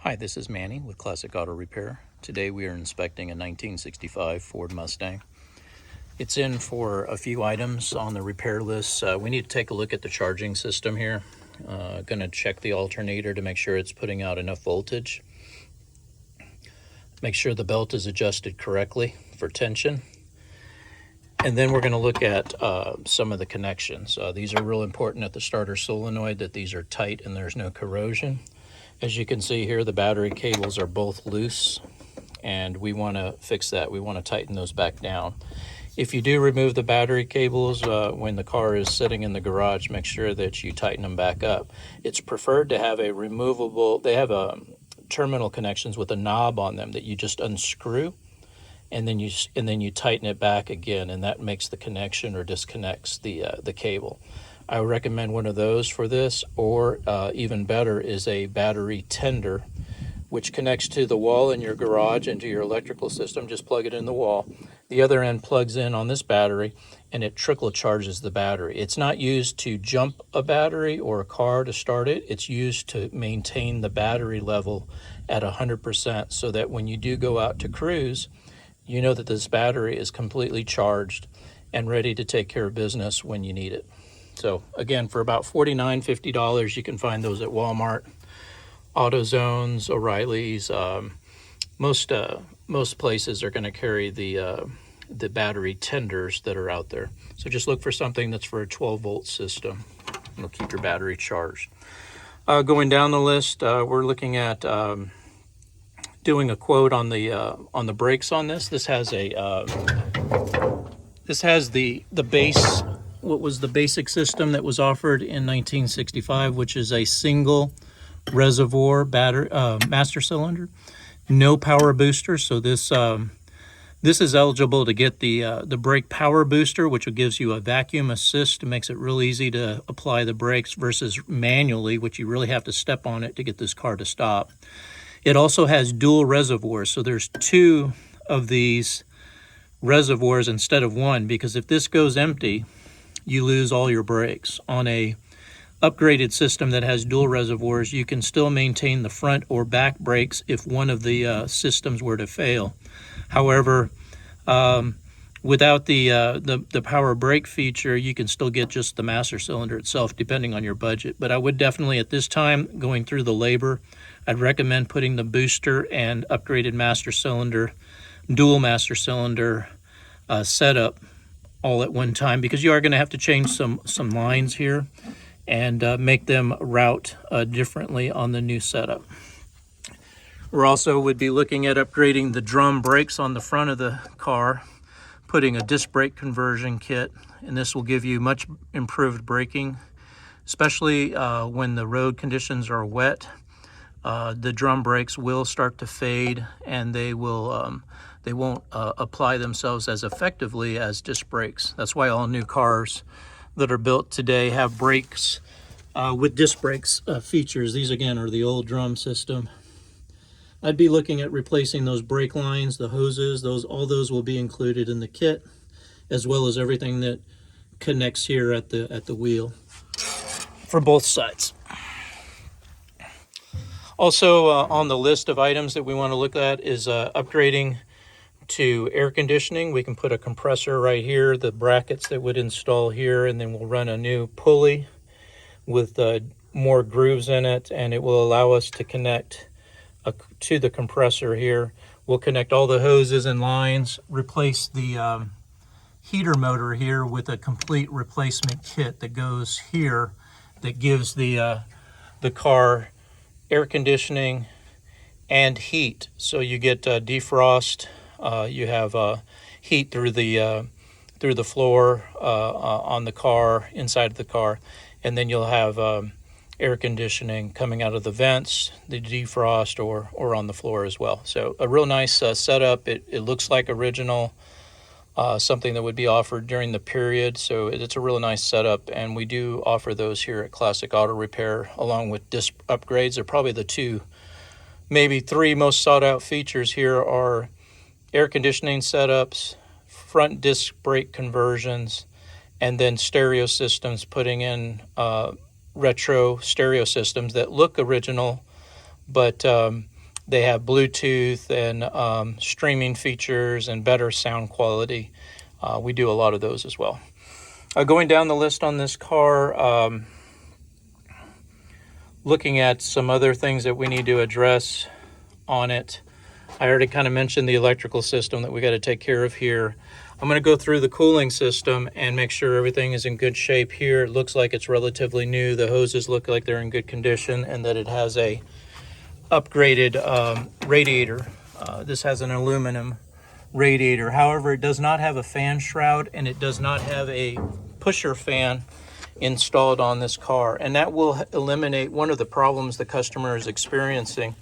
Hi, this is Manny with Classic Auto Repair. Today we are inspecting a 1965 Ford Mustang. It's in for a few items on the repair list. We need to take a look at the charging system here. Going to check the alternator to make sure it's putting out enough voltage. Make sure the belt is adjusted correctly for tension. And then we're going to look at some of the connections. These are real important at the starter solenoid, that these are tight and there's no corrosion. As you can see here, the battery cables are both loose, and we want to fix that. We want to tighten those back down. If you do remove the battery cables when the car is sitting in the garage, make sure that you tighten them back up. It's preferred to have a removable, they have terminal connections with a knob on them that you just unscrew, and then you tighten it back again, and that makes the connection or disconnects the cable. I would recommend one of those for this, or even better is a battery tender, which connects to the wall in your garage and to your electrical system. Just plug it in the wall. The other end plugs in on this battery, and it trickle charges the battery. It's not used to jump a battery or a car to start it. It's used to maintain the battery level at 100%, so that when you do go out to cruise, you know that this battery is completely charged and ready to take care of business when you need it. So again, for about $49, $50, you can find those at Walmart, AutoZones, O'Reilly's. Most places are going to carry the battery tenders that are out there. So just look for something that's for a 12-volt system. It'll keep your battery charged. Going down the list, we're looking at doing a quote on the brakes on this. This has the base. What was the basic system that was offered in 1965, which is a single reservoir battery master cylinder, no power booster. So this is eligible to get the brake power booster, which gives you a vacuum assist. It makes it real easy to apply the brakes versus manually, which you really have to step on it to get this car to stop. It also has dual reservoirs, so there's two of these reservoirs instead of one, because if this goes empty, you lose all your brakes. On a upgraded system that has dual reservoirs, you can still maintain the front or back brakes if one of the systems were to fail. However, without the power brake feature, you can still get just the master cylinder itself, depending on your budget. But I would definitely, at this time, going through the labor, I'd recommend putting the booster and upgraded master cylinder, dual master cylinder setup all at one time, because you are going to have to change some lines here and make them route differently on the new setup. We're also would be looking at upgrading the drum brakes on the front of the car, putting a disc brake conversion kit, and this will give you much improved braking, especially when the road conditions are wet. The drum brakes will start to fade, and they won't apply themselves as effectively as disc brakes. That's why all new cars that are built today have brakes with disc brakes features. These again are the old drum system. I'd be looking at replacing those brake lines, the hoses. All those will be included in the kit, as well as everything that connects here at the wheel for both sides. Also on the list of items that we want to look at is upgrading to air conditioning. We can put a compressor right here, the brackets that would install here, and then we'll run a new pulley with more grooves in it, and it will allow us to connect to the compressor here. We'll connect all the hoses and lines, replace the heater motor here with a complete replacement kit that goes here, that gives the car air conditioning and heat. So you get defrost. You have heat through the floor on the car, inside of the car, and then you'll have air conditioning coming out of the vents, the defrost, or on the floor as well. So a real nice setup. It looks like original, something that would be offered during the period. So it's a real nice setup, and we do offer those here at Classic Auto Repair, along with disc upgrades. They're probably the two, maybe three most sought out features here are air conditioning setups, front disc brake conversions, and then stereo systems, putting in retro stereo systems that look original, but They have Bluetooth and streaming features and better sound quality. We do a lot of those as well. Going down the list on this car, looking at some other things that we need to address on it. I already kind of mentioned the electrical system that we got to take care of here. I'm going to go through the cooling system and make sure everything is in good shape here. It looks like it's relatively new. The hoses look like they're in good condition and that it has a upgraded radiator. This has an aluminum radiator. However, it does not have a fan shroud and it does not have a pusher fan installed on this car. And that will eliminate one of the problems the customer is experiencing,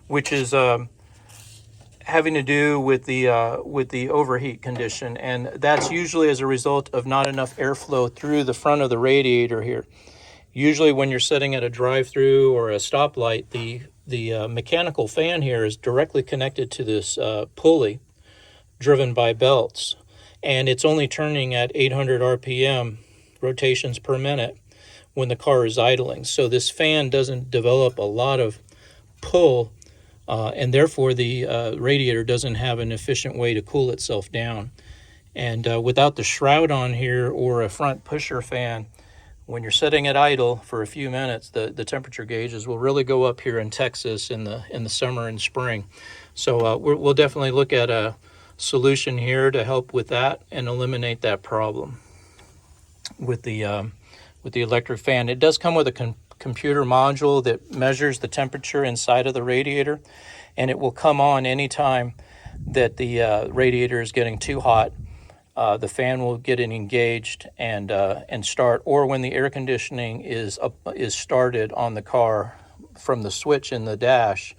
which is having to do with the overheat condition, and that's usually as a result of not enough airflow through the front of the radiator here. Usually when you're sitting at a drive-through or a stoplight, the mechanical fan here is directly connected to this pulley driven by belts, and it's only turning at 800 RPM, rotations per minute, when the car is idling. So this fan doesn't develop a lot of pull, and therefore the radiator doesn't have an efficient way to cool itself down. And without the shroud on here or a front pusher fan, when you're sitting at idle for a few minutes, the temperature gauges will really go up here in Texas in the summer and spring. So we'll definitely look at a solution here to help with that and eliminate that problem with the electric fan. It does come with a computer module that measures the temperature inside of the radiator, and it will come on anytime that the radiator is getting too hot. The fan will get it engaged and start, or when the air conditioning is started on the car from the switch in the dash,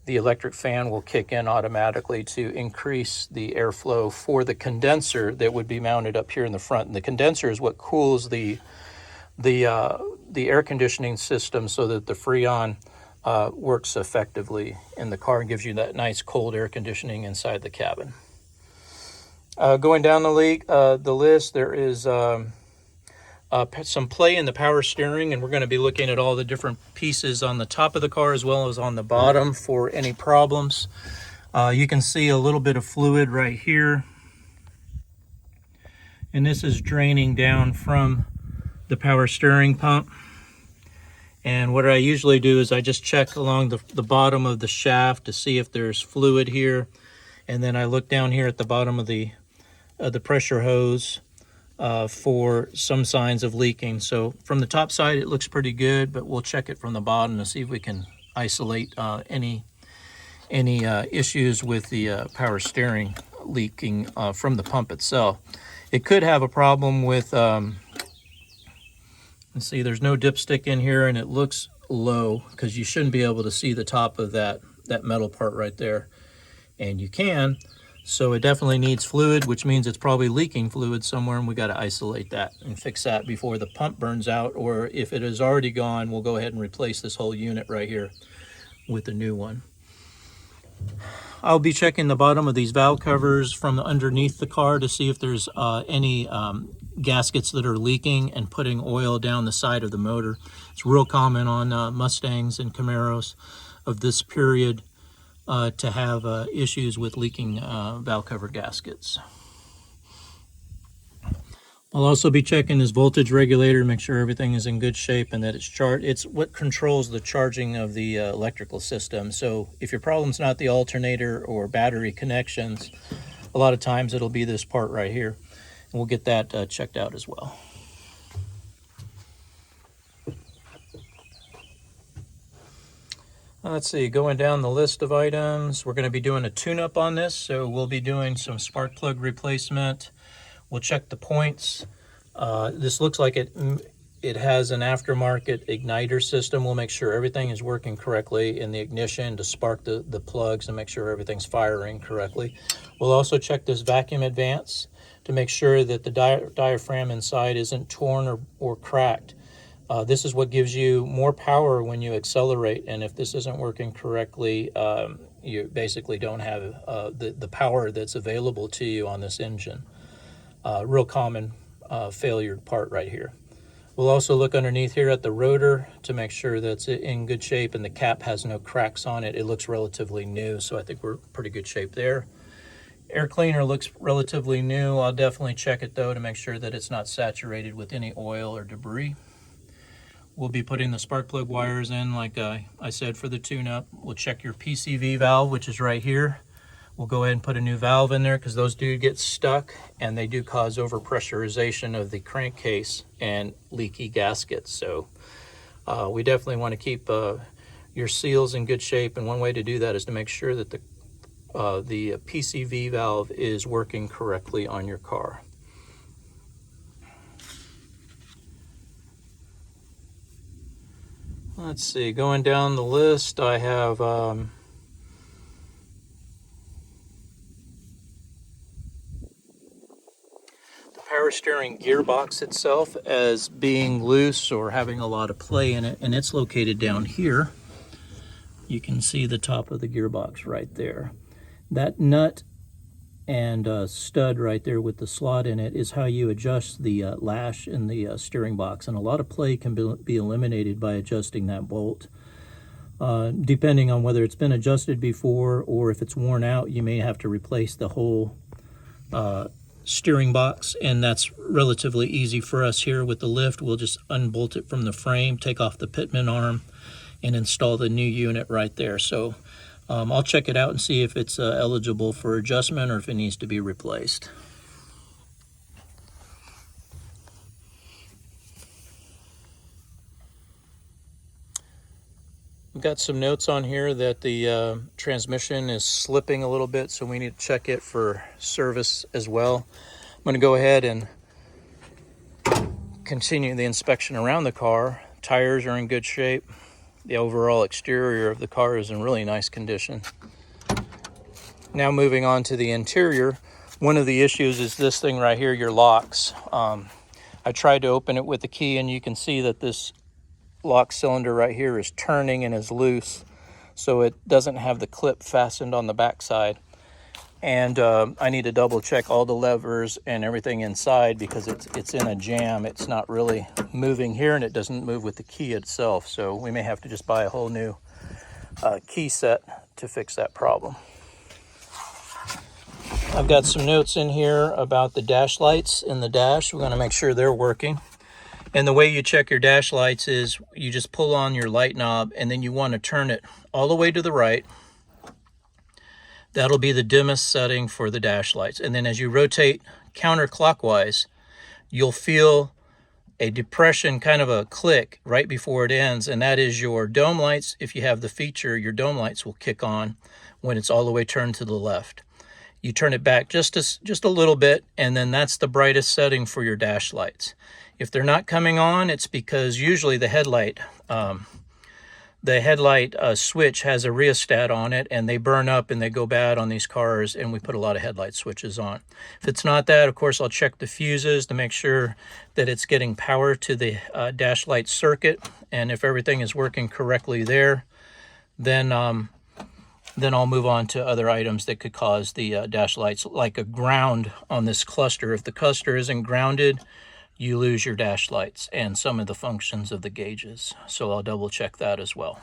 the electric fan will kick in automatically to increase the airflow for the condenser that would be mounted up here in the front. And the condenser is what cools the air conditioning system so that the Freon works effectively in the car and gives you that nice cold air conditioning inside the cabin. Going down the list, there is some play in the power steering, and we're going to be looking at all the different pieces on the top of the car as well as on the bottom for any problems. You can see a little bit of fluid right here, and this is draining down from the power steering pump. And what I usually do is I just check along the bottom of the shaft to see if there's fluid here, and then I look down here at the bottom of the pressure hose for some signs of leaking. So from the top side it looks pretty good, but we'll check it from the bottom to see if we can isolate any issues with the power steering leaking from the pump itself. It could have a problem with let's see, there's no dipstick in here and it looks low because you shouldn't be able to see the top of that metal part right there, and you can. So it definitely needs fluid, which means it's probably leaking fluid somewhere, and we got to isolate that and fix that before the pump burns out, or if it is already gone, we'll go ahead and replace this whole unit right here with a new one. I'll be checking the bottom of these valve covers from underneath the car to see if there's any gaskets that are leaking and putting oil down the side of the motor. It's real common on Mustangs and Camaros of this period to have issues with leaking valve cover gaskets. I'll also be checking this voltage regulator to make sure everything is in good shape and that it's charged. It's what controls the charging of the electrical system. So if your problem's not the alternator or battery connections, a lot of times it'll be this part right here. And we'll get that checked out as well. Let's see, going down the list of items, we're going to be doing a tune-up on this. So we'll be doing some spark plug replacement. We'll check the points. This looks like it has an aftermarket igniter system. We'll make sure everything is working correctly in the ignition to spark the plugs and make sure everything's firing correctly. We'll also check this vacuum advance to make sure that the diaphragm inside isn't torn or cracked. This is what gives you more power when you accelerate, and if this isn't working correctly, you basically don't have the power that's available to you on this engine. Real common failure part right here. We'll also look underneath here at the rotor to make sure that's in good shape and the cap has no cracks on it. It looks relatively new, so I think we're in pretty good shape there. Air cleaner looks relatively new. I'll definitely check it though to make sure that it's not saturated with any oil or debris. We'll be putting the spark plug wires in like I said for the tune-up. We'll check your Pcv valve, which is right here. We'll go ahead and put a new valve in there because those do get stuck and they do cause overpressurization of the crankcase and leaky gaskets. So we definitely want to keep your seals in good shape, and one way to do that is to make sure that the Pcv valve is working correctly on your car. Let's see, going down the list, I have power steering gearbox itself as being loose or having a lot of play in it, and it's located down here. You can see the top of the gearbox right there. That nut and stud right there with the slot in it is how you adjust the lash in the steering box, and a lot of play can be eliminated by adjusting that bolt. Depending on whether it's been adjusted before or if it's worn out, you may have to replace the whole steering box, and that's relatively easy for us here with the lift. We'll just unbolt it from the frame, take off the pitman arm, and install the new unit right there. So I'll check it out and see if it's eligible for adjustment or if it needs to be replaced. We've got some notes on here that the transmission is slipping a little bit, so we need to check it for service as well. I'm going to go ahead and continue the inspection around the car. Tires are in good shape. The overall exterior of the car is in really nice condition. Now moving on to the interior, one of the issues is this thing right here, your locks. I tried to open it with the key, and you can see that this lock cylinder right here is turning and is loose, so it doesn't have the clip fastened on the back side. And I need to double check all the levers and everything inside because it's in a jam. It's not really moving here, and it doesn't move with the key itself, so we may have to just buy a whole new key set to fix that problem. I've got some notes in here about the dash lights in the dash. We're going to make sure they're working. And the way you check your dash lights is you just pull on your light knob, and then you want to turn it all the way to the right. That'll be the dimmest setting for the dash lights. And then as you rotate counterclockwise, you'll feel a depression, kind of a click right before it ends, and that is your dome lights. If you have the feature, your dome lights will kick on when it's all the way turned to the left. You turn it back just a little bit, and then that's the brightest setting for your dash lights. If they're not coming on, it's because usually the headlight switch has a rheostat on it, and they burn up and they go bad on these cars, and we put a lot of headlight switches on. If it's not that, of course, I'll check the fuses to make sure that it's getting power to the dash light circuit, and if everything is working correctly there, then I'll move on to other items that could cause the dash lights, like a ground on this cluster. If the cluster isn't grounded, you lose your dash lights and some of the functions of the gauges. So I'll double check that as well.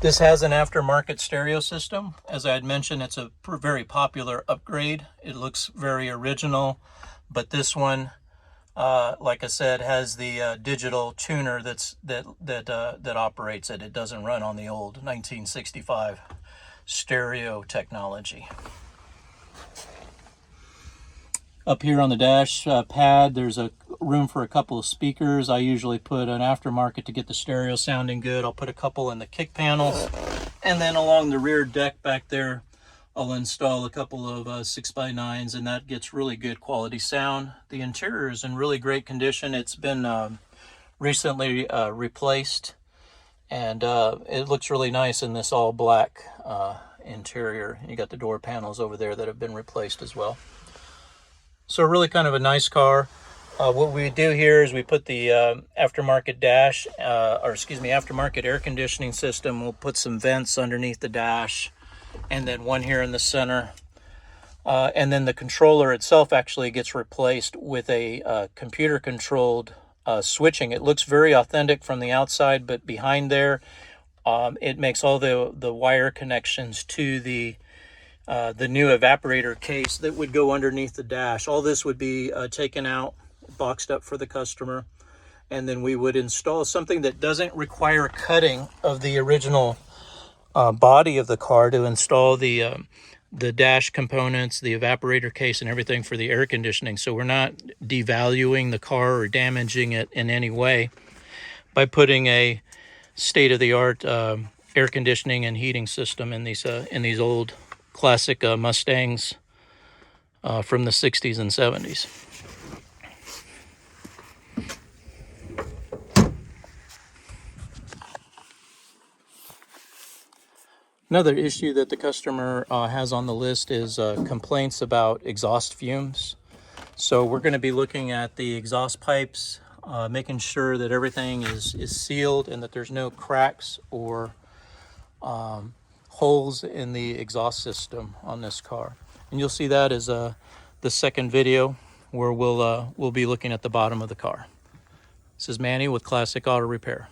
This has an aftermarket stereo system. As I had mentioned, it's a very popular upgrade. It looks very original, but this one, like I said, has the digital tuner that operates it. It doesn't run on the old 1965 stereo technology. Up here on the dash pad, there's a room for a couple of speakers. I usually put an aftermarket to get the stereo sounding good. I'll put a couple in the kick panels, and then along the rear deck back there, I'll install a couple of 6x9s, and that gets really good quality sound. The interior is in really great condition. It's been recently replaced, and it looks really nice in this all black interior. You got the door panels over there that have been replaced as well. So really kind of a nice car. What we do here is we put the aftermarket aftermarket air conditioning system. We'll put some vents underneath the dash, and then one here in the center And then the controller itself actually gets replaced with a computer-controlled switching. It looks very authentic from the outside, but behind there, it makes all the wire connections to the new evaporator case that would go underneath the dash. All this would be taken out, boxed up for the customer, and then we would install something that doesn't require cutting of the original body of the car to install the dash components, the evaporator case, and everything for the air conditioning. So we're not devaluing the car or damaging it in any way by putting a state-of-the-art air conditioning and heating system in these old classic Mustangs from the 60s and 70s. Another issue that the customer has on the list is complaints about exhaust fumes. So we're going to be looking at the exhaust pipes, making sure that everything is sealed and that there's no cracks or holes in the exhaust system on this car. And you'll see that as the second video where we'll be looking at the bottom of the car. This is Manny with Classic Auto Repair.